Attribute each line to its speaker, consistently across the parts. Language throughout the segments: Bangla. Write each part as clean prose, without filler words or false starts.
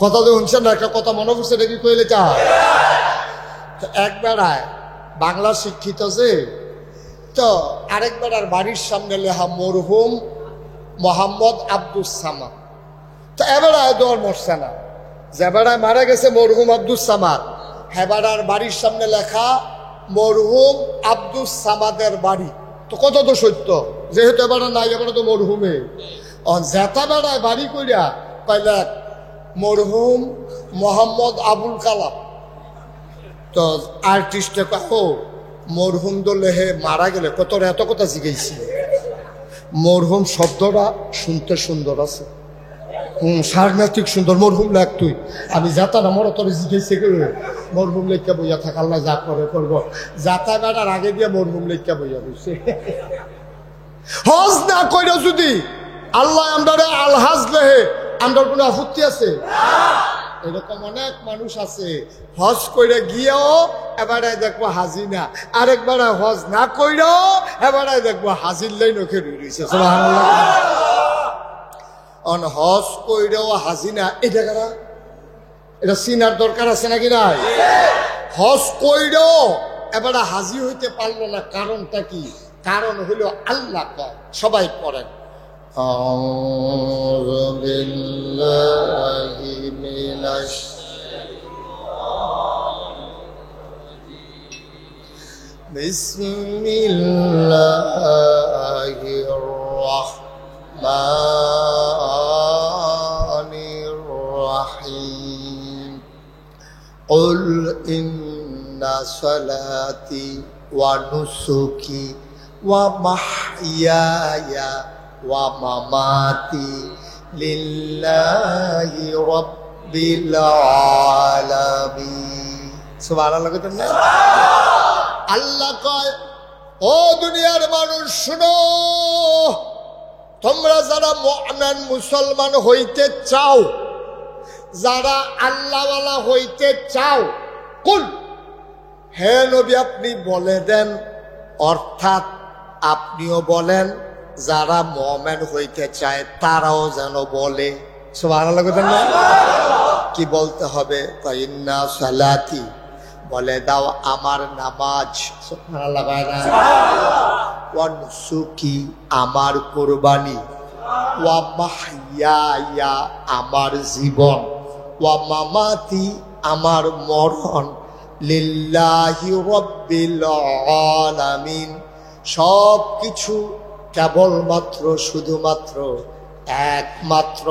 Speaker 1: কথা তো শুনছেন না, একটা কথা মনে পড়ছে নাকি কইলে চা এক বেড়ায় বাংলা শিক্ষিত যে, তো আরেক বেড়ার বাড়ির সামনে লেখা মরহুম মোহাম্মদ আব্দুস সামাদ। তো এবেড়ায় দৌড় মরছে না, যে বেড়ায় মারা গেছে মরহুম আব্দুস সামাদ, হেবেড়ার বাড়ির সামনে লেখা মরহুম আব্দুস সামাদের বাড়ি। তো কত তো সত্য, যেহেতু এবারে নাই, এবারে তো মরহুমে জেতা বেড়ায় বাড়ি কইরা পাইলে মরহুম মোহাম্মদ আবুল কালাম। তো আর্টিস্টে কাহো মরহুম দলে হে মারা গেলে কত এত কথা জিজ্ঞেছি। মরহুম শব্দটা শুনতে সুন্দর আছে, সাংঘাতিক সুন্দর। মরহুম লেখ তুই, আমি যাতা না মরা তোর জিজ্ঞেসে করে মরহুম লেখা বইয়া থাক, আল্লাহ যা করে করবো। যাতা বেড়ার আগে দিয়ে মরহুম লেখা বইয়া বসে হজ না কইরা যদি আল্লাহ আমরা আলহাজ লেহে, আমরা কোনো আপত্তি আছে? এরকম অনেক মানুষ আছে হজ কইরা গিয়েও এবারে দেখবো হাজি না, আরেকবার হজ না কইরাও এবারে দেখবো হাজির লাই নখে রয়েছে। হজ কইরাও হাজি না, এটা কারা? এটা চিনার দরকার আছে নাকি নাই? হজ কইরাও এবারে হাজি হইতে পারলো না, কারণটা কি? কারণ হইল আল্লাহ কয়, সবাই পড়েন আউযু বিল্লাহি মিনাশ বিসমিল্লাহির রাহমানির রাহিম কুল ইন্না সালাতি ওয়া নুসুকি ওয়া মাহইয়ায়া ওয়া মামাতি লিল্লাহি রাব্বিল আলামিন। সুবহানাল্লাহ। আল্লাহ কয়, ও দুনিয়ার মানুষ শুনো, তোমরা যারা মুমিন মুসলমান হইতে চাও, যারা আল্লাহওয়ালা হইতে চাও, কুল, হে নবী আপনি বলে দেন, অর্থাৎ আপনিও বলেন, যারা মুমিন হইতে চায় তারাও যেন বলে। সুবহানাল্লাহ। কি বলতে হবে? ইন্না সালাতি, বলে দাও আমার নামাজ, সুবহানাল্লাহ, ওয়া নুসুকি, আমার কুরবানি, ওয়া মাহইয়ায়া, আমার জীবন, ওয়া মামাতি, আমার মরণ, লিল্লাহি রাব্বিল আলামিন, সব কিছু কেবলমাত্র শুধুমাত্র একমাত্র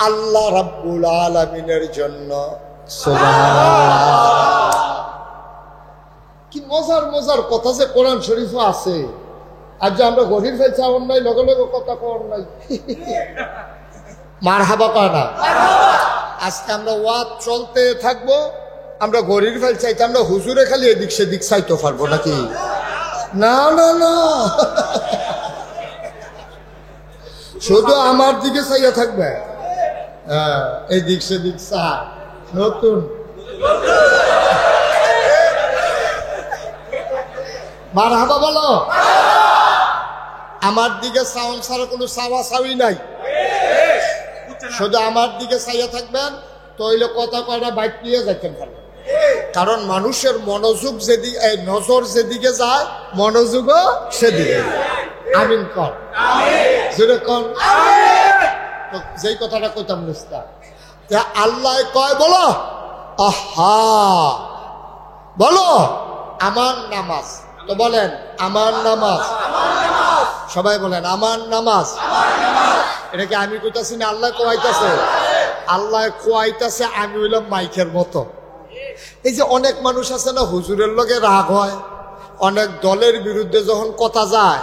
Speaker 1: আল্লাহ রাব্বুল আলামিনের জন্য। সুবহানাল্লাহ। কি মজার মজার কথা যে কোরআন শরীফে আছে। আর যে আমরা গরিব হয়ে চাওয়ার নাই, লগে লগে কথা কর নাই, মারহাবা কয় না। আজকে আমরা ওয়াজ চলতে থাকবো, আমরা গরিব ফেল চাইতে আমরা হুজুরে খালি এদিক সেদিক চাইতে পারবো নাকি? না না না, শুধু আমার দিকে চাইয়া থাকবে। হ্যাঁ, এদিক সেদিক চা নতুন মারহাবা বলো। আমার দিকে চাওয়ান ছাড়া কোনো চাওয়া চাওয়ি নাই, শুধু আমার দিকে চাইয়া থাকবেন। তো হইলে কথা কয়টা বাইক নিয়ে যাইতেন পারবেন, কারণ মানুষের মনোযোগ যেদিকে, এই নজর যেদিকে যায় মনোযোগও সেদিকে। আমিন কর, যেরকম যেই কথাটা কইতাম নিস্তা আল্লাহ কয়, বলো আহা, বলো আমার নামাজ। তো বলেন আমার নামাজ, সবাই বলেন আমার নামাজ। এটা কি আমি কইতাছি না আল্লাহ কোয়াইতাছে? আল্লাহ কোয়াইতাছে, আমি হইলাম মাইকের মতো। এই যে অনেক মানুষ আছে না, হুজুরের লগে রাগ হয়, অনেক দলের বিরুদ্ধে যখন কথা যায়,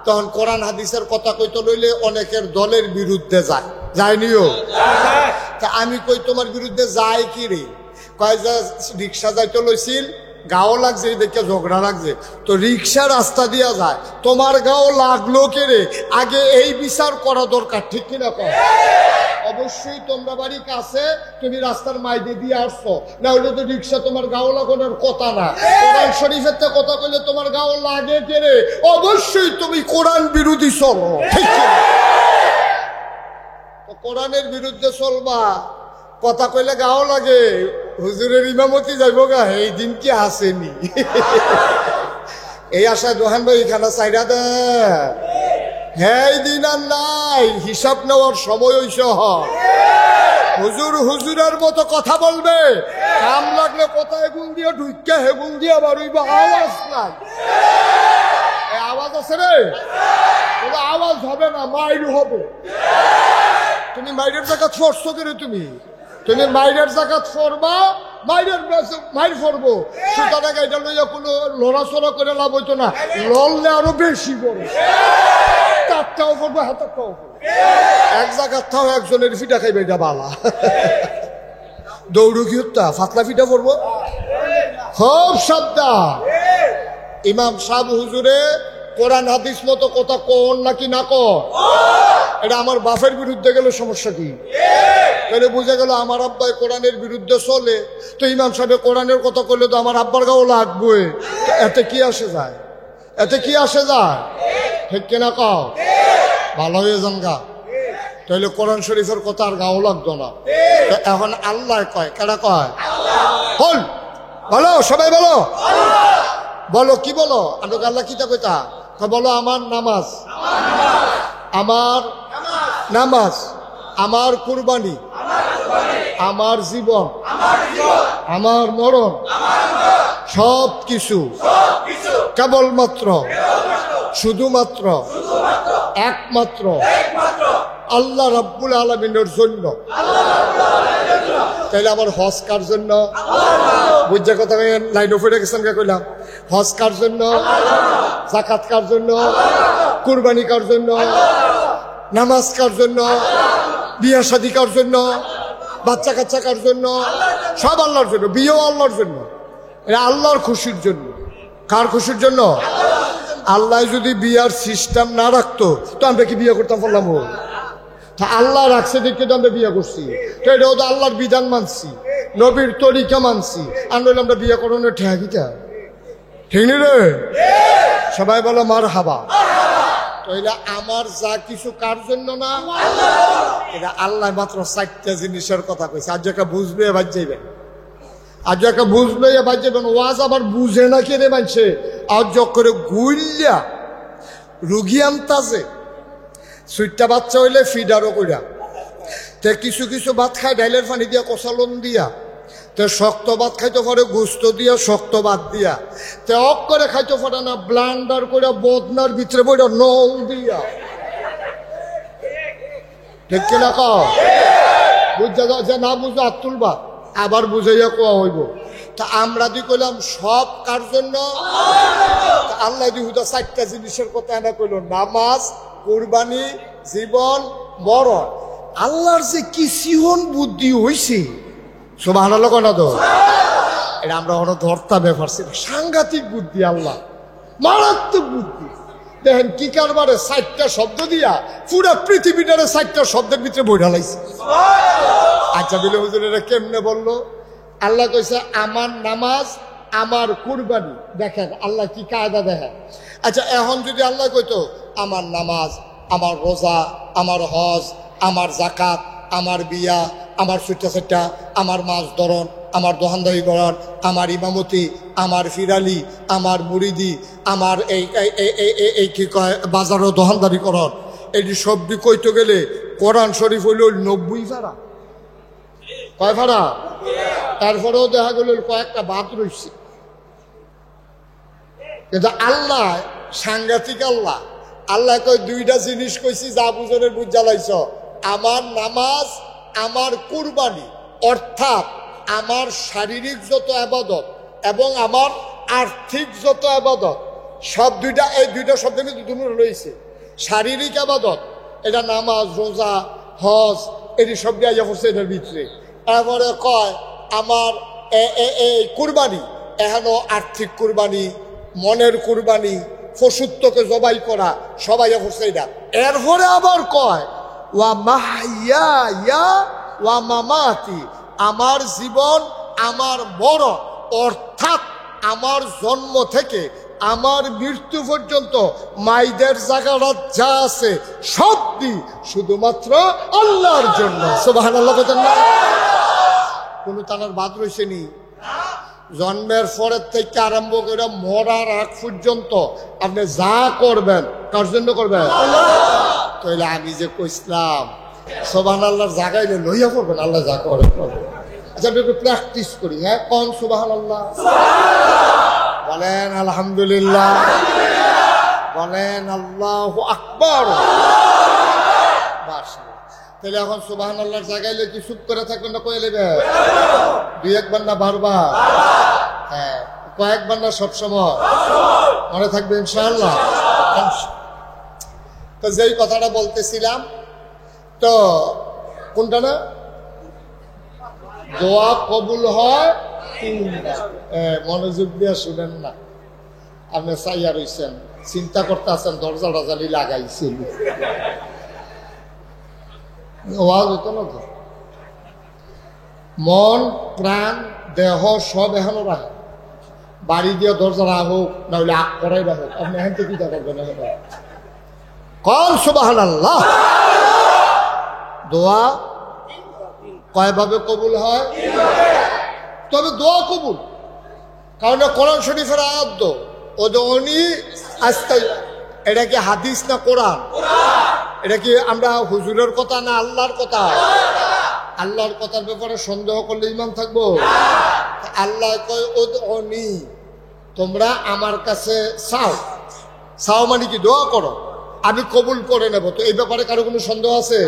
Speaker 1: তখন কোরআন হাদিসের কথা কইতে লইলে অনেকের দলের বিরুদ্ধে যায়, যায়নিও? তা আমি কই তোমার বিরুদ্ধে যায় কি রে? কয় যে রিক্সা যাইতে লইছিল, গাও লাগছে, দেখে ঝগড়া লাগছে, তো রিক্সা রাস্তা দিয়া যায়, তোমার গাও লাগলো কে রে? আগে এই বিচার করা দরকার, ঠিক কিনা কয়? অবশ্যই তোমরা বাড়ি কাছে, তুমি রাস্তার মাইদে দিয়ে আসছো, না হলে তো রিক্সা তোমার গাও লাগানোর কথা না। কোরআন শরীফের তো কথা কইলে তোমার গাও লাগে কে রে? অবশ্যই তুমি কোরআন বিরোধী চলো, ঠিক কিনা? কোরআনের বিরুদ্ধে চলবা, কথা কইলে গাও লাগে, হুজুরের ইমামতি যাইব গা, এই দিন কি আসেনি? এই আশায় দোহান ভাই খানা চাইরা দে, হ্যাঁ দিন আর নাই, হিসাব নেওয়ার সময় হইছে। হুজুর হুজুরের মতো কথা বলবে, কাম লাগলে কোথায় গুল দিয়ে ঢুকে হেগুল দিয়ে বাড়িব, আওয়াজ নাই। আওয়াজ আছে রে, আওয়াজ হবে না, মাইর হবে। তুমি মাইরের জায়গা ফরছো করে, তুমি মাইরের জায়গা ফরবা, মাইর ফরবো। সুতরাং এটা লইয়া কোনো লড়াচড়া করে লাভ হইতো না, লড়লে আরো বেশি বড়, তারটাও করবো, হাতারটাও করবো। এক জায়গার থাও একজনের ফিটা খাইবে, এটা বালা। দৌড়ু কি হত্যা, ফাতলা ফিটা পড়বো, খুব সাবধান। ইমাম সাহেব হুজুরে কোরআন হাদিস মতো কথা কোন নাকি না কর, এটা আমার বাপের বিরুদ্ধে গেলে সমস্যা কি? তাহলে বুঝে গেল আমার আব্বাই কোরআনের বিরুদ্ধে চলে, তো ইমাম সাহেব কোরআনের কথা করলে তো আমার আব্বার গাও লাগবে। এতে কি আসে যায়, এতে কি আসে যায়? ঠিক কিনা কও? ভালো হয়ে যান গা, তাহলে কোরআন শরীফের কথা আর গাও লাগতো না। এখন আল্লাহ কয়, কেডা কয়? বল, বলো সবাই বলো, বলো কি বলো? আমি আল্লাহ কিতা কইতা? বলো আমার নামাজ, আমার নামাজ, আমার কুরবানি, আমার জীবন, আমার মরণ, সব কিছু কেবলমাত্র শুধুমাত্র একমাত্র আল্লাহ রাব্বুল আলামিনের জন্য। তাইলে আমার হজ কার জন্য? বুঝা কথা লাইন অফ গেছেন কে কইলাম? হজ কার জন্য, যাকাত কার জন্য, কুরবানি কার জন্য, নামাজ কার জন্য, বিয়া শাদী কার জন্য, বাচ্চা কাচ্চা কার জন্য? সব আল্লাহর জন্য। বিয়েও আল্লাহর জন্য, এটা আল্লাহর খুশির জন্য। কার খুশির জন্য? আল্লাহ যদি বিয়ার সিস্টেম না রাখতো তো আমরা কি বিয়ে করতাম বললাম? তা আল্লাহ রাখছে দেখে তো আমরা বিয়ে করছি, তো এটাও তো আল্লাহর বিধান মানছি, নবীর তরিকা মানছি। আমরা বিয়ে করানোর ঠেকিটা ঠিক নি রে? সবাই বলো মার হাবা। তাইলে আমার যা কিছু কার জন্য না, এটা আল্লাহ মাত্র 4টা জিনিসের কথা কইছে। আজ একটা বুঝবে এবার যাইবেন, আজ একটা বুঝবে এবার যাবেন। ওয়াজ আবার বুঝে না কে রে মানছে, আজ করে গুইল্লা রুগী আনতাছে। 6টা বাচ্চা হইলে ফিডারও কইরা, তে কিছু কিছু ভাত খায় ডাইলের পানি দিয়া, কষালন দিয়া, তে শক্ত ভাত খাইতে পারে গোস্ত দিয়া, শক্ত ভাত দিয়া, তে অক করে খাইতে পারে না, ব্লান্ডার করে বদনার ভিতরে বইটা নল দিয়া। ঠিক কিনা কও? বুঝা যে না বুঝে হাত তুলবা, আবার বুঝাইয়া কোয়া হইব। তা আমরা দি কইলাম সব কার জন্য? আল্লাহ দি হুদা 4টা জিনিসের কথা এনে কইল, নামাজ, কুরবানি, জীবন, মরণ। আল্লাহর যে কি সিহন বুদ্ধি হইছে, সুবহানাল্লাহ কোনা তো, এটা আমরা ওরা ধরতা ব্যাপার ছিল। সাংঘাতিক বুদ্ধি, আল্লাহ মারাত্মক বুদ্ধি। দেখেন কি কারবারে 4টা শব্দ দিয়া পুরা পৃথিবীটারে 4টা শব্দের ভিতরে বইরা লাইছে। আচ্ছা বলে হুজুর এটা কেমনে বললো? আল্লাহ কইছে আমার নামাজ, আমার কুরবানি। দেখেন আল্লাহ কি কায়দা দেখেন। আচ্ছা এখন যদি আল্লাহ কইতো আমার নামাজ, আমার রোজা, আমার হজ, আমার জাকাত, আমার বিয়া, আমার ছুট্টা, আমার মাছ ধরন, আমার দোকানদারি করার, আমার ইমামতি, আমার ফিরালি, আমার মুরিদি, আমার এই কি কয় বাজারও দোকানদারি করার, এটি সবটি কইতে গেলে কোরআন শরীফ হইল 90 ফাড়া। কয় ফাড়া? তারপরেও দেখা গেল কয়েকটা বাদ রয়েছে। কিন্তু আল্লাহ সাংঘাতিক আল্লাহ। আল্লাহ কয় 2টা জিনিস কইছি, যা বুঝনের বুঝ জ্বালাইছ। আমার নামাজ, আমার কুরবানি, অর্থাৎ আমার শারীরিক যত আবাদত এবং আমার আর্থিক যত আবাদত, সব দুইটা, এই 2টা শব্দের মধ্যে দুটো রয়েছে। শারীরিক আবাদত এটা নামাজ, রোজা, হজ, এটি সব দিয়ে পড়ছে এটার ভিতরে। তারপরে কয় আমার এই কুরবানি, এখানেও আর্থিক কুরবানি, মনের কুরবানি, পশুত্বকে জবাই করা, সবাই পড়ছে এটা। এরপরে আবার কয় ওয়া মাহইয়া ওয়া মামাতি, আমার জীবন, আমার মরণ, অর্থাৎ আমার জন্ম থেকে আমার মৃত্যু পর্যন্ত মাইদের জায়গাটা যা আছে সব দি শুধুমাত্র আল্লাহর জন্য। সুবহানাল্লাহ বলেন না? কোনো তানার বাদ রয়েছে নি? জন্মের পরের থেকে আরম্ভ করে মরার আগ পর্যন্ত আপনি যা করবেন কার জন্য করবেন? তাহলে আমি যে কইসলাম সুবহানাল্লাহর জায়গায় লইয়া পড়বেন, আল্লাহ যা করে করবেন। আচ্ছা আপনি একটু প্র্যাকটিস করি। হ্যাঁ, কোন সুবহানাল্লাহ বলেন, আলহামদুলিল্লাহ বলেন, আল্লাহু আকবার। তাহলে এখন সুবহানাল্লাহর জায়গায় কি চুপ করে থাকবেন না কয়ে নেবে? দুই একবার না বারবার? হ্যাঁ, কয়েকবার না সবসময়? মনে থাকবে ইনশাআল্লাহ। তো যেই কথাটা বলতেছিলাম, তো কোনটা না, দোয়া কবুল হয় মনোযোগ দিয়ে শুনেন না। আপনি চাইয়া রইছেন, চিন্তা করতে আছেন, দরজা টরজালি লাগাইছেন, ওয়াজ হইতো না তো। মন প্রাণ দেহ সব এখনো রাখে, বাড়ি দিয়ে দরজা রাখুক না হলে আগ করাই রাখুক, আপনি এখান থেকে চিন্তা করবেন। কল সুবহানাল্লাহ। দোয়া কয়ভাবে কবুল হয়? তবে দোয়া কবুল, কারণ কোরআন শরীফের আয়াত তো ওদনি আস্তাই। এটা কি হাদিস না কোরআন? এটা কি আমরা হুজুরের কথা না আল্লাহর কথা? আল্লাহর কথার ব্যাপারে সন্দেহ করলে ইমান থাকবো? আল্লাহ কয় ওদনি, তোমরা আমার কাছে চাও। চাও মানে কি? দোয়া করো, আমি কবুল করে নেব। তো এই ব্যাপারে কারো কোনো সন্দেহ আছে?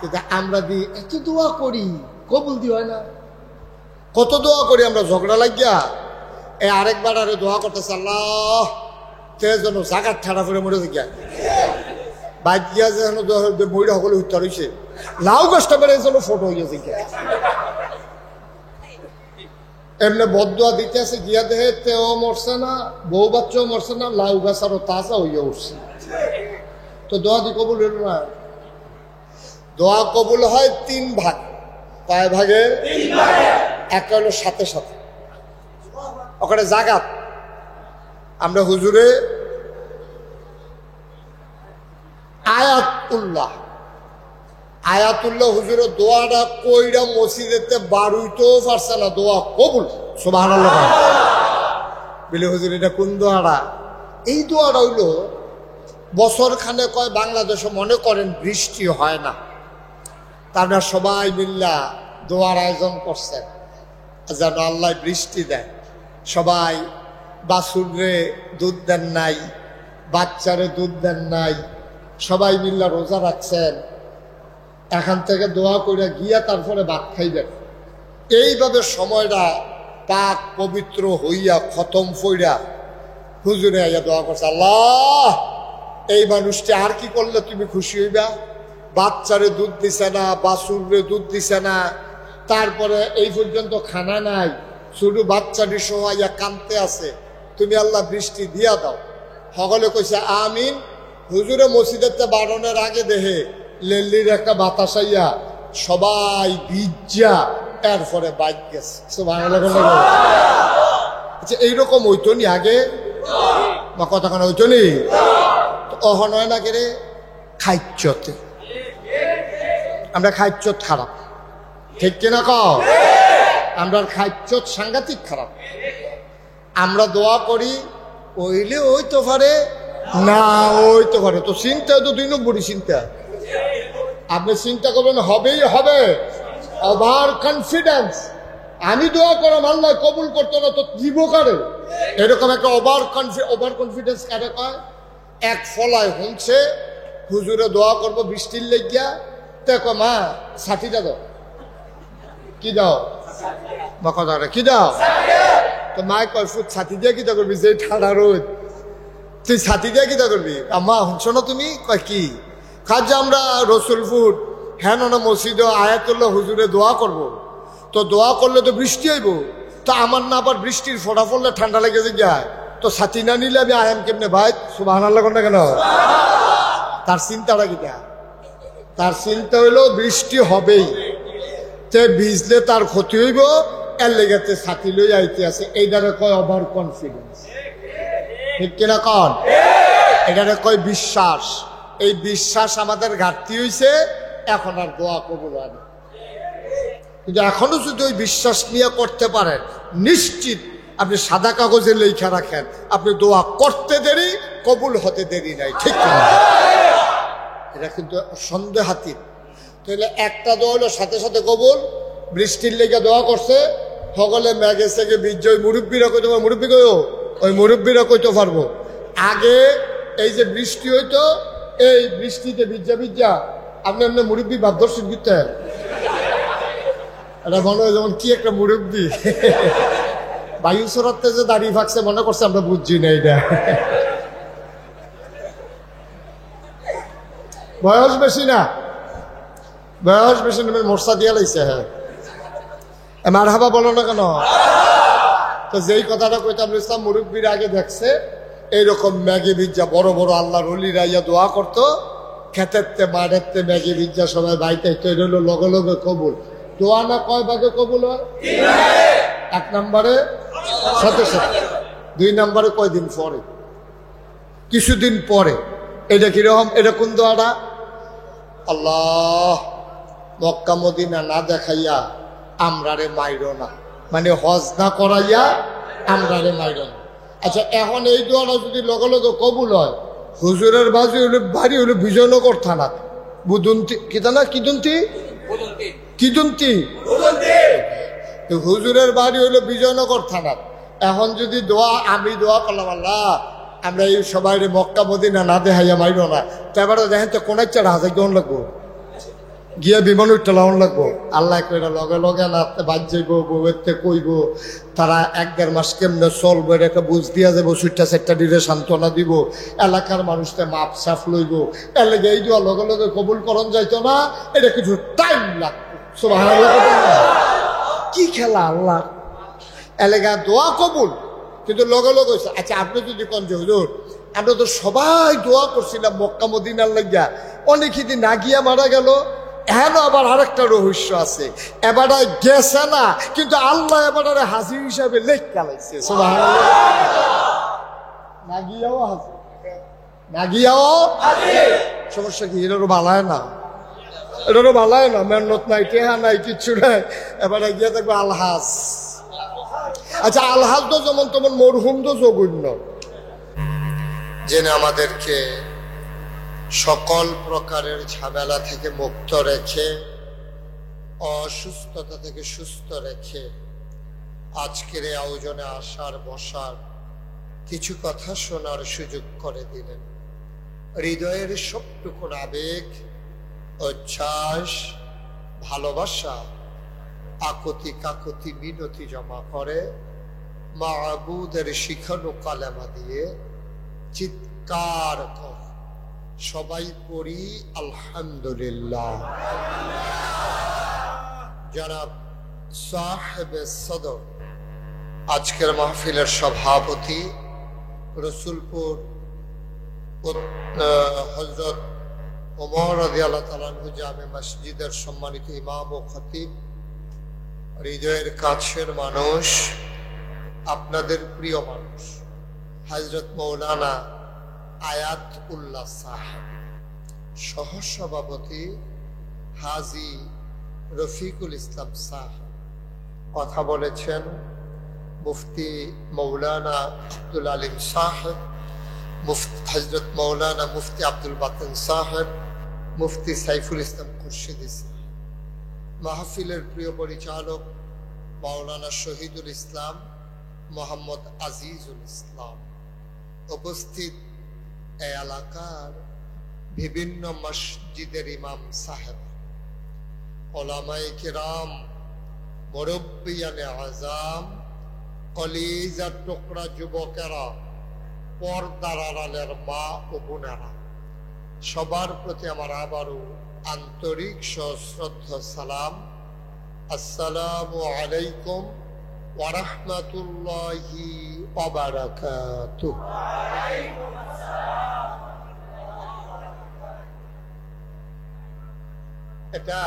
Speaker 1: কিন্তু আমরা এত দোয়া করি, কবুল দি হয় না। কত দোয়া করি আমরা, ঝগড়া লাগিয়া এই আরেকবার আরে দোয়া করতেছে, আল্লাহ তে যেন জাগার ঠাড়া করে মরে গিয়া বাইক গিয়া যেন মহিলা সকলে উত্তর হয়েছে, লাউ গাছটা বেড়ে যেন ফটো হইয়াছে গিয়া এমনি বদুয়া দিতে আছে গিয়া দেহে, তেও মরছে না, বউ বাচ্চাও মরছে না, লাউ গাছ আরো তাজা হইয়া উঠছে। তো দোয়া দি কবুল হইল না। দোয়া কবুল হয় তিন ভাগ। কয় ভাগে? এক হলো সাথে সাথে, ওখানে জাগাত। আমরা হুজুরে আয়াতুল্লাহ হুজুরের দোয়াটা কইরা মসজিদেতে বারুইতেও পারছে না, দোয়া কবুল। সুবহানাল্লাহ বলে হুজুর এটা কোন দোয়াটা? এই দোয়াটা হইলো বছর খানে কয় বাংলাদেশে মনে করেন বৃষ্টি হয় না, তারা সবাই মিল্লা দোয়ার আয়োজন করছেন যেন আল্লাহ বৃষ্টি দেয়। সবাই বাছুরে দুধ দেন নাই, বাচ্চারে দুধ দেন নাই, সবাই মিল্লা রোজা রাখছেন। এখান থেকে দোয়া করে গিয়া তারপরে ভাত খাইবেন। এইভাবে সময়টা পাক পবিত্র হইয়া খতম ফইরা হুজুরে আইয়া দোয়া করছে, আল্লাহ এই মানুষটি আর কি করলে তুমি খুশি হইবা? বাচ্চারে দুধ দিছে না, বাছুরে দুধ দিছে না, তারপরে এই পর্যন্ত খানা নাই, শুধু বাচ্চাটি সহাইয়া কানতে আছে, তুমি আল্লাহ বৃষ্টি দিয়া দাও। সকলে কইছে আমিন। হুজুরে মসজিদের বারণের আগে দেহে লেল্লির একটা বাতাস আইয়া সবাই ভিজা এরপরে বাইক গেছে। আচ্ছা এইরকম হইতো নি আগে? বা কতক্ষণ হইতো নি? অহন হয় না কেরে খাইচ্ছতে, আমরা খাইচ্ছত খারাপ, ঠিক কিনা কও? আমরা খাইচ্ছত সাংঘাতিক খারাপ। আমরা দোয়া করি ওইলে ওইতো পারে না, ওইতো পারে। তো চিন্তা তো 2 নম্বরই চিন্তা। আপনি চিন্তা করবেন হবেই হবে, ওভার কনফিডেন্স। আমি দোয়া করলাম আল্লাহ কবুল করতো না, তো দিব কারে? এরকম একটা ওভার কনফিডেন্স কারে কয়? এক ফলায় শুনছে হুজুরে দোয়া করবো বৃষ্টির লেগিয়া, দেখো মা ছাতিটা দাও। কি দাও? মা কথা কি দাও? তো মায় কয় ফুট ছাতি দিয়ে কিতা করবি? যে ঠান্ডা রোদ, তুই ছাতি দিয়ে কিতা করবি? মা শুনছো না তুমি? কয় কি? কাজ আমরা রসুলপুর হ্যাঁ না মসজিদ আয়াতুল্লাহ হুজুরে দোয়া করব। তো দোয়া করলে তো বৃষ্টি হইব, তো আমার না আবার বৃষ্টির ফোঁটা পড়লে ঠান্ডা লেগে যায়, তো ছাতি না নিলে আমি আয়াম কেমনে? ভাই সুবহানাল্লাহ না কেন? তার চিন্তাটা কিটা? তার চিন্তা হইলো বৃষ্টি হবেই, তে ভিজলে তার ক্ষতি হইব, এর লেগেতে ছাতি লই আইতে আছে। এইটারে কয় ওভার কনফিডেন্স, ঠিক কিনা কন? এটারে কয় বিশ্বাস। এই বিশ্বাস আমাদের ঘাটতি হইছে, এখন আর দোয়া কবুল হয় না। কিন্তু এখনো যদি ওই বিশ্বাস নিয়ে করতে পারেন, নিশ্চিত আপনি সাদা কাগজে লেখা রাখেন, আপনি দোয়া করতে দেরি, কবুল হতে দেরি নাই। ঠিক না? এটা কিন্তু সন্দেহাতীত। তাহলে একটা দোয়া হলো সাথে সাথে কবুল। বৃষ্টির লেগে দোয়া করছে, সকলে ম্যাগে সেগে বীর্য, ওই মুরব্বীরা কইতে পারবো, মুরব্বী কইও, ওই মুরব্বীরা কইতে পারবো। আগে এই যে বৃষ্টি হইতো, এই বৃষ্টিতে ভিজা ভিজা আপনি আপনি মুরব্বী ভাবদর্শন করতেন। এটা মনে হয় যেমন কি একটা মুরব্বী বায়ু সরাতে যে দাঁড়িয়ে থাকছে, মনে করছে আমরা বুঝছি না। এটা বয়স বেশি না, বয়স বেশি না, মোর্চা দিয়া লাইছে। হ্যাঁ, মার হাবা বলো না কেন? তো যেই কথাটা কইতাম, ইসলাম মুরব্বীর আগে দেখছে এইরকম ম্যাগে ভিজা বড় বড় আল্লাহর ওলিরা ইয়া দোয়া করতো, খেতেতে মাঠেতে ম্যাগে ভিজা সবাই বাইতে, এটা হলো লগে লগে কবুল। দোয়া না কয় ভাগে কবুল হয়? এক নম্বরে সাথে সাথে, দুই নম্বরে কয়দিন পরে, কিছুদিন পরে। এটা কিরকম? এটা কোন দোয়াটা? আল্লাহ মক্কা মদিনা না দেখাইয়া আমরারে মাইরো না, মানে হজ না করাইয়া আমরারে মাইরো না। আচ্ছা, এখন এই দোয়াটা যদি লগে লগে কবুল হয়, হুজুরের বাজি হলে বাড়ি হলো বিজয়নগর থানা, বুদন্তি কি থানা, কিদন্তি কিদন্তি, হুজুরের বাড়ি হলো বিজয়নগর থানা। এখন যদি দোয়া, আমি দোয়া করলাম আল্লাহ আমরা এই সবাই মক্কা মদিনা না দেখাইয়া মাইরো না, তো এবার দেখেন তো কোন চার হাজার কেমন লাগবো, গিয়া বিমান উঠতে লাউন লাগবো। আল্লাহ কইরা লগে লগে না বাজ যাইব, বউতে কইব, তারা 1-1.5 মাস কেমনে চলবো এটা একটা বুঝ দিয়া যাবো, সুইটটা সেটটা দিলে সান্ত্বনা দিব, এলাকার মানুষকে মাপ সাফ লইব। এর লেগে এই দোয়া লগে লগে কবুল করন যাইতো না, এটা কিছু টাইম লাগতো। সুবহানাল্লাহ। কি খেলা আল্লাহ, এলাকা দোয়া কবুল কিন্তু লগে লগে হয়েছে। আচ্ছা, আপনি যদি কোন যে হুজুর আমরা তো সবাই দোয়া করছিলাম মক্কা মদিনার লাগিয়া, অনেকেদিন না গিয়া মারা গেল, এখন আবার আরেকটা রহস্য আছে, এবারে গেছে না কিন্তু আল্লাহ এবারে হাজির হিসাবে লেখ চালাইছে। সুবহানাল্লাহ। না গিয়াও হাজির, না গিয়াও হাজির। সমস্যা কি? এটারও ভালায় না, এটারও ভালায় না, মেহনত নাই, টেহা নাই, কিচ্ছু নাই, এবারে গিয়ে দেখবে আলহাজ। আচ্ছা, আলহাজ তো যেমন তেমন মরহুম তো জঘন্য, জেনে আমাদেরকে সকল প্রকারের ঝামেলা থেকে মুক্ত রেখে, অসুস্থতা থেকে সুস্থ রেখে আজকের এই আয়োজনে আসার বসার, কিছু কথা শোনার সুযোগ করে দিলেন। হৃদয়ের সবটুকুন আবেগ, উচ্ছ্বাস, ভালোবাসা, আকুতি কাকুতি মিনতি জমা করে মাবুদের শিখানো কালেমা দিয়ে চিৎকার কর, সবাই পড়ি আলহামদুলিল্লাহ। জনাব সাহেবে সদর, আজকের মাহফিলের সভাপতি, রসুলপুর হযরত ওমর রাদিয়াল্লাহু তাআলা আনহু জামে মসজিদের সম্মানিত ইমাম ও খতিব, হৃদয়ের কাছের মানুষ, আপনাদের প্রিয় মানুষ হযরত মাওলানা আয়াত উল্লাহ সাহেব, সহসভাপতি হাজী রফিকুল ইসলাম সাহেব, কথা বলেছেন মুফতি মাওলানা আব্দুল আলিম সাহেব, হযরত মাওলানা মুফতি আব্দুল বাতিন সাহেব, মুফতি সাইফুল ইসলাম খুরশিদি সাহেব, মাহফিলের প্রিয় পরিচালক মাওলানা শহীদুল ইসলাম মোহাম্মদ আজিজুল ইসলাম, উপস্থিত এই এলাকার বিভিন্ন মসজিদের ইমাম সাহেব, ওলামায়ে কিরাম, মুরব্বিয়ানে আযাম, কলিজার টুকরা যুবকেরা, পর্দার আড়ালের মা ও বোনেরা, সবার প্রতি আমার আবারও আন্তরিক সশ্রদ্ধা সালাম। আসসালামু আলাইকুম ওয়া রাহমাতুল্লাহি ওয়া বারাকাতুহু। এটা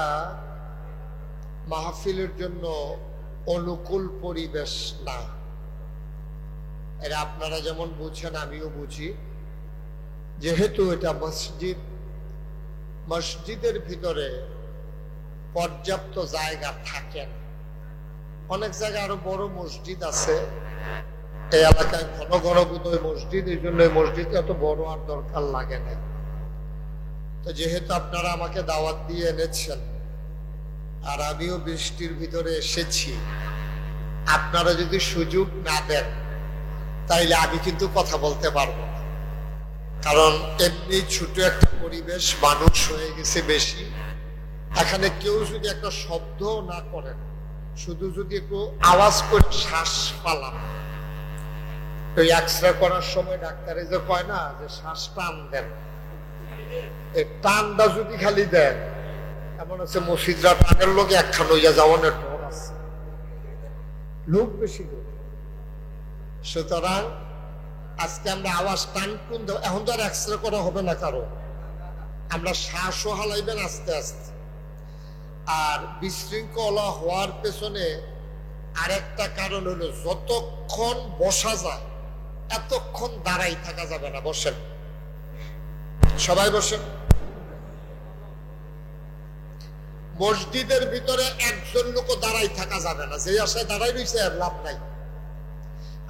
Speaker 1: মাহফিলের জন্য অনুকূল পরিবেশ না, এটা আপনারা যেমন বুঝছেন আমিও বুঝি। যেহেতু এটা মসজিদ, মসজিদের ভিতরে পর্যাপ্ত জায়গা থাকে না। অনেক জায়গায় আরো বড় মসজিদ আছে, এই এলাকায় ঘন ঘন বোধহয় মসজিদ, এই জন্য মসজিদ এত বড় আর দরকার লাগে না। তো যেহেতু আপনারা আমাকে দাওয়াত দিয়ে এনেছেন আর আমিও বৃষ্টির ভিতরে এসেছি, আপনারা যদি সুযোগ না দেন তাইলে আমি কিন্তু কথা বলতে পারবো না। কারণ এমনি ছোট একটা পরিবেশ, মানুষ হয়ে গেছে বেশি। এখানে কেউ যদি একটা শব্দ না করেন, শুধু যদি একটু আওয়াজ করে শ্বাস পালান, ওই এক্সরে করার সময় ডাক্তারে যে কয় না যে শ্বাস টান দেন, এই টানটা যদি খালি দেন, এমন আছে মসজিদরা টানের লোক একখান হইয়া যাওয়ানোর ডর আছে, লোক বেশি লোক। সুতরাং আজকে আমরা আওয়াজ টান টুন দেব, এখন তো আর এক্সরে করা হবে না কারো, আমরা শ্বাসও হালাইবেন আস্তে আস্তে। আর বিশৃঙ্খলা হওয়ার পেছনে আরেকটা কারণ হলো, যতক্ষণ বসা যায় এতক্ষণ দাঁড়াই থাকা যাবে না। বসেন, সবাই বসেন। মসজিদের ভিতরে একজন লোক দাঁড়াই থাকা যাবে না, যে আশায় দাঁড়াই রয়েছে আর লাভ নাই।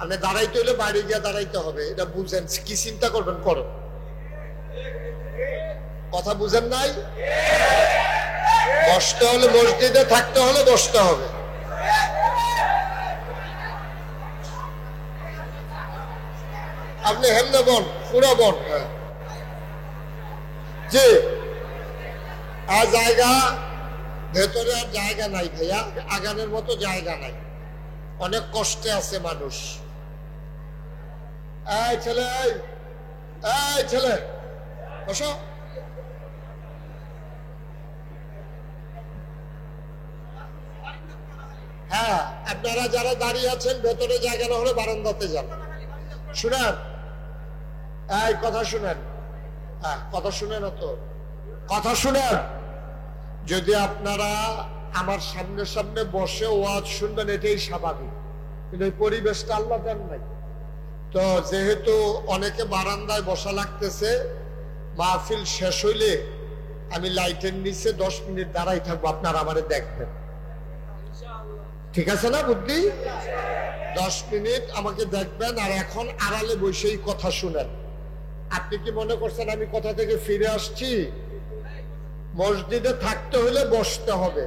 Speaker 1: আপনি দাঁড়াইতে হলে বাইরে গিয়ে দাঁড়াইতে হবে, এটা বুঝেন। কি চিন্তা করবেন করো, কথা বুঝেন নাই? বসতে হলে মসজিদে থাকতে হলে বসতে হবে। আপনি হেমনে বন, পুরো বন। জি, আর জায়গা ভেতরে আর জায়গা নাই ভাইয়া, আগানের মতো জায়গা নাই, অনেক কষ্টে আছে মানুষ। এই ছেলে, এই ছেলে বসো। হ্যাঁ, আপনারা যারা দাঁড়িয়ে আছেন ভেতরে জায়গা না হলে বারান্দাতে যান। শুনেন, এই কথা শুনেন, হ্যাঁ কথা শুনেন, তো কথা শুনেন। যদি আপনারা আমার সামনে সামনে বসে ওয়াজ শুনবেন এটাই স্বাভাবিক, কিন্তু এই পরিবেশটা আল্লাহ দেন নাই। তো যেহেতু অনেকে বারান্দায় বসা লাগতেছে, মাহফিল শেষ হইলে আমি লাইটের নিচে 10 মিনিট দাঁড়াই থাকবো, আপনারা আমারে দেখবেন। ঠিক আছে না বুদ্ধি? 10 মিনিট আমাকে দেখবেন, আর এখন আড়ালে বসেই কথা শুনেন। আপনি কি মনে করছেন আমি কথা থেকে ফিরে আসছি? মসজিদে থাকতে হলে বসতে হবে।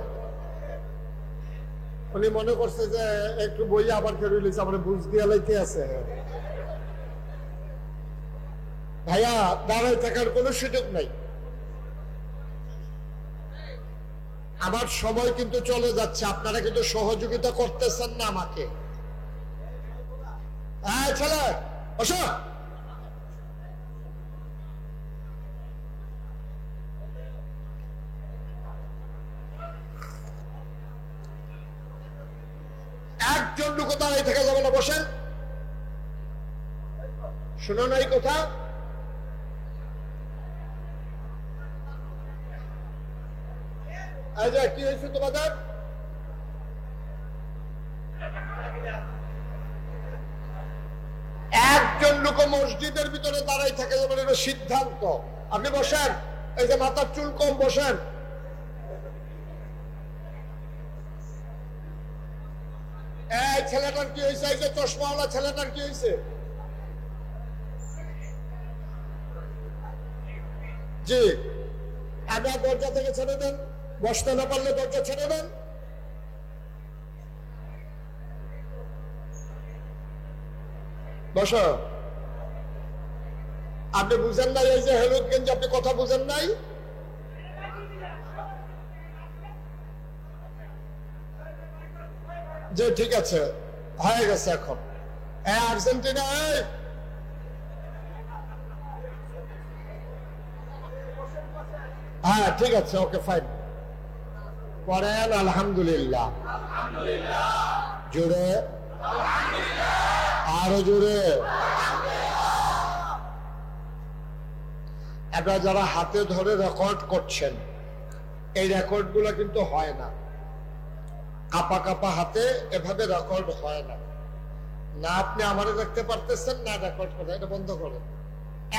Speaker 1: উনি মনে করছে যে একটু বই আবার ফের হইলেছে, আমার বুঝ দিয়া লাইতে আছে। ভাইয়া, দাঁড়ায় থাকার কোনো সুযোগ নাই। আমার সময় কিন্তু চলে যাচ্ছে, আপনারা কিন্তু সহযোগিতা করতেছেন না আমাকে। ছেলে বসো। একজন লোক দাঁড়াই থাকা যাবে না, বসেন। শুনো না এই কথা? কি হয়েছে তোমাদের? একজন লোক মসজিদের ভিতরে দাঁড়াই থাকে যাবে, এটা সিদ্ধান্ত। আপনি বসেন, এই যে মাথার চুল কম, বসেন। এই ছেলেটার কি হয়েছে? এই যে চশমাওয়ালা ছেলেটার কি হয়েছে? জি, আগে দরজা থেকে ছেড়ে দেন, বসতে না পারলে দরজা ছেড়ে দেন। বসো। আপনি বুঝেন নাই এই যে হলুদ গেঞ্জি, আপনি কথা বুঝেন নাই? যে ঠিক আছে, হয়ে গেছে এখন। আর্জেন্টিনা, হ্যাঁ ঠিক আছে, ওকে ফাইন। পড়েন আলহামদুলিল্লাহ, জোরে, আরো জোরে। আপনারা যারা হাতে ধরে রেকর্ড করছেন, এই রেকর্ড গুলা কিন্তু হয় না। কাপা কাপা হাতে এভাবে রেকর্ড হয় না। না আপনি আমারে দেখতে পারতেছেন, না রেকর্ড করে। এটা বন্ধ করেন।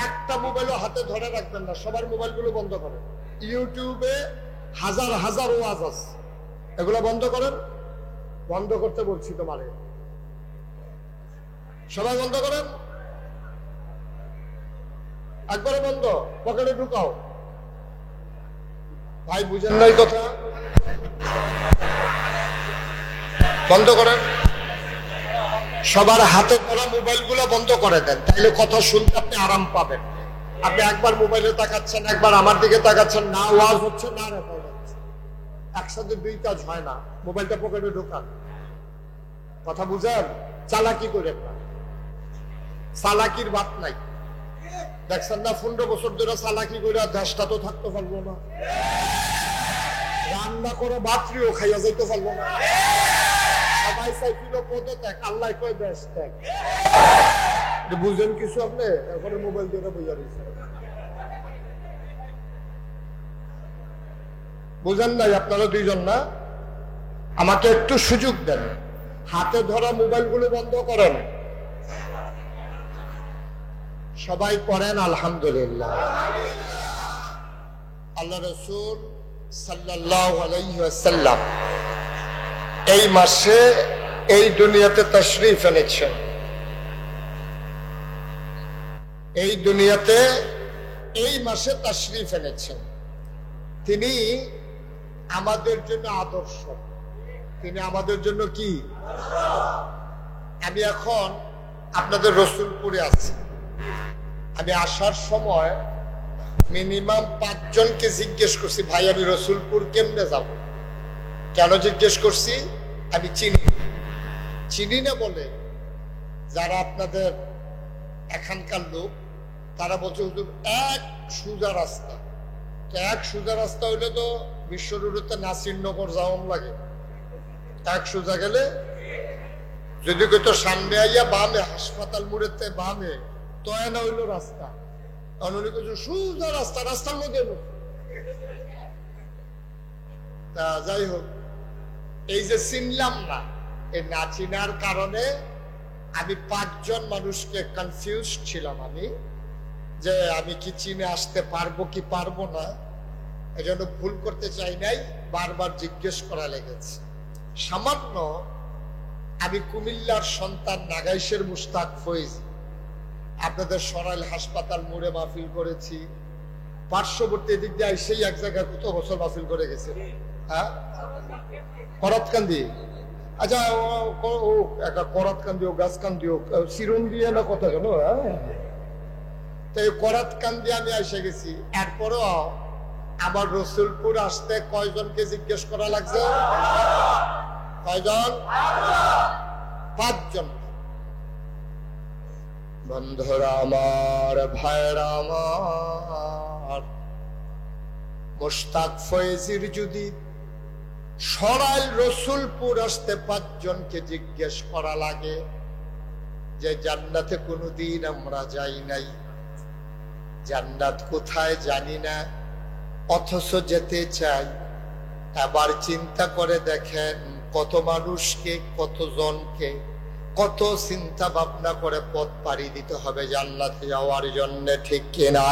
Speaker 1: একটা মোবাইলও হাতে ধরে রাখবেন না, সবার মোবাইল গুলো বন্ধ করেন। ইউটিউবে হাজার হাজার ওয়াজ আছে, এগুলো বন্ধ করেন। বন্ধ করতে বলছি তোমারে, সবাই বন্ধ করেন, একবারে বন্ধ, পকেটে ঢুকাও। ভাই বুঝেন নাই কথা, বন্ধ করেন। সবার হাতে ধরা মোবাইল গুলো বন্ধ করে দেন, তাইলে কথা শুনতে আপনি আরাম পাবেন। আপনি একবার মোবাইলে তাকাচ্ছেন, একবার আমার দিকে তাকাচ্ছেন, না ওয়াজ হচ্ছে না রেকর্ড হচ্ছে, একসাথে দুই কাজ হয় না। মোবাইলটা পকেটে ঢোকান, কথা বুঝেন, চালাকি করে না, চালাকির বাত নাই। দেখছেন না 15 বছর ধরে চালাকি করে দেশটা তো থাকতে পারবো না, রান্না করে বাত্রিও খাইয়া যাইতে পারবো না। সবাই চাইছিল পদত্যাগ, আল্লাহ কয় দেশ ত্যাগ। বুঝেন কিছু আপনি? এখন মোবাইল দিয়ে বুঝা দিচ্ছে, বুঝেন নাই আপনারা দুইজন না? আমাকে একটু সুযোগ দেন, হাতে ধরা মোবাইল গুলো বন্ধ করেন। সবাই পড়েন আলহামদুলিল্লাহ। আল্লাহ রাসূল সাল্লাল্লাহু আলাইহি ওয়াসাল্লাম এই মাসে এই দুনিয়াতে তাশরীফ এনেছেন। এই দুনিয়াতে এই মাসে তাশরীফ এনেছেন। তিনি আমাদের জন্য আদর্শ, তিনি আমাদের জন্য কি? আমি এখন আপনাদের রসুলপুরে আছি। আমি আসার সময় মিনিমাম 5 জনকে জিজ্ঞেস করছি, ভাই আমি রসুলপুর কেমনে যাব? কেন জিজ্ঞেস করছি? আমি চিনি না বলে যারা আপনাদের এখানকার লোক, তারা বলছে হুজুর এক সোজা রাস্তা। তো এক সোজা রাস্তা হইলে তো বিশ্ব রোডে নাসিরনগর যাওয়ান লাগে, এক সোজা গেলে যদি কেউ তো সামনে আইয়া বামে হাসপাতাল মোড়েতে বামে তো না হইলো রাস্তা, সোজা রাস্তা, রাস্তার মধ্যে। তা যাই হোক, এই যে চিনলাম না, এই না চিনার কারণে আমি 5 জন মানুষকে কনফিউজ ছিলাম আমি, যে আমি কি চিনে আসতে পারবো কি পারবো না। এই জন্য ভুল করতে চাই নাই, বারবার জিজ্ঞেস করা লেগেছে। সামান্য আমি কুমিল্লার সন্তান, নাগাইশের মুশতাক ফয়েজ, আপনাদের সরাইল হাসপাতাল মোড়ে মাহফিল করেছি। পার্শ্ববর্তী দিক দিয়ে সেই এক জায়গায় কত বছর মাহফিল করে গেছে, হ্যাঁ করতকান্দি। আচ্ছা ও একটা করতকান্দি ও গাছকান্দি ও চিরন দিয়ে না কথা কেন, হ্যাঁ তো এই করতকান্দি আমি এসে গেছি। এরপরও আমার রসুলপুর আসতে কয়জনকে জিজ্ঞেস করা লাগছে? কয়জন? 5 জন। বন্ধুরা আমার, ভাইরা আমার, মুশতাক ফয়েজির যদি সরাইল রসুলপুর আসতে 5 জনকে জিজ্ঞেস করা লাগে যে জান্নাতে কোনোদিন আমরা যাই নাই, জান্নাত কোথায় জানি না, অথচ যেতে চাই, এবার চিন্তা করে দেখেন কত মানুষকে, কত জনকে, কত চিন্তা ভাবনা করে পথ পাড়ি দিতে হবে জান্নাতে যাওয়ার জন্য, ঠিক কিনা?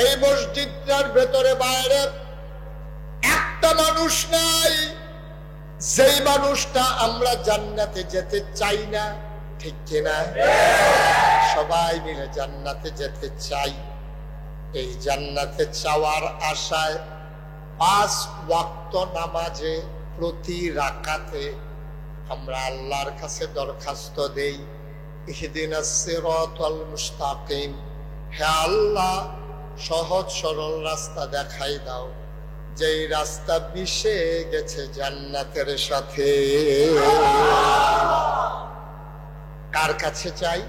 Speaker 1: এই মসজিদটার ভেতরে বাইরে একটা মানুষ নাই যেই মানুষটা আমরা জান্নাতে যেতে চাই না, ঠিক কিনা? সবাই মিলে জান্নাতে যেতে চাই। এই জান্নাতে চাওয়ার আশায় 5 ওয়াক্ত নামাজে প্রতি রাকাতে আমরা আল্লাহর কাছে দরখাস্ত দেই, ইহদিনাস সিরাতাল মুস্তাকিম, হে আল্লাহ সহজ সরল রাস্তা দেখাই দাও, যেই রাস্তা মিশে গেছে জান্নাতের সাথে। কার কাছে চাই?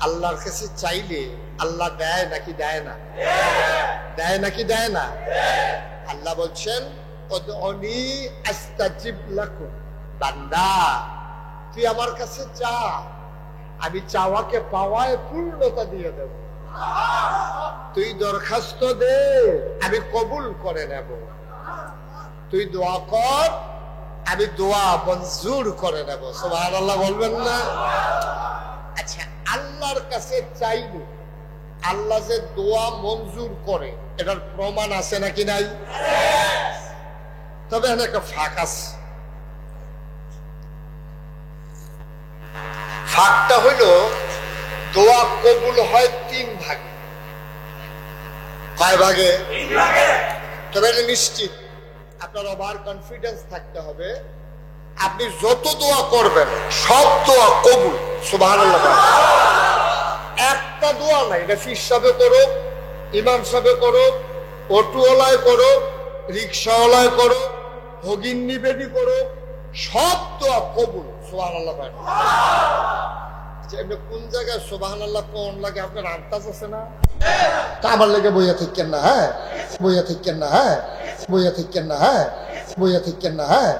Speaker 1: আল্লাহর কাছে চাইলে আল্লাহ দেয় নাকি দেয় না? দেয় নাকি দেয় না? আল্লাহ বলছেন উদউনি আস্তাজিব লাকুম, বান্দা তুই আমার কাছে চা, আমি চাওয়াকে পাওয়ায় পূর্ণতা দিয়ে দেব। তুই দরখাস্ত দে, আমি কবুল করে নেব। তুই দোয়া কর, আমি দোয়া মঞ্জুর করে নেব। সুবহানাল্লাহ বলবেন না? আচ্ছা, আল্লাহর কাছে চাইলে আল্লাহ যে দোয়া মঞ্জুর করে এটার প্রমাণ আছে নাকি নাই? তবে এখানে একটা ফাঁক আছে। ফাঁকটা হইল দোয়া কবুল হয় 3 ভাগে। কয় ভাগে? তবে এটা নিশ্চিত, আপনার ওভার কনফিডেন্স থাকতে হবে। আপনি যত দোয়া করবেন সব দোয়া কবুল। সুবহানাল্লাহ। একটা দোয়া নাই, এটা ফির সাহেবে করুক, ইমাম সাহেবে করুক, অটোওয়ালায় করুক, রিক্সাওয়ালায় করুক, ভগিন্নি বেদি করুক, সব দোয়া কবুল। সুবহানাল্লাহ। এমনি কোন জায়গায় সুবহানাল্লাহ কোন লাগে আপনার আন্দাজ আছে না? তা আমার লেগে বইয়া থাকেন না, হ্যাঁ বইয়া থাকেন না, হ্যাঁ বইয়া থাকেন না, হ্যাঁ বইয়া থাকেন না, হ্যাঁ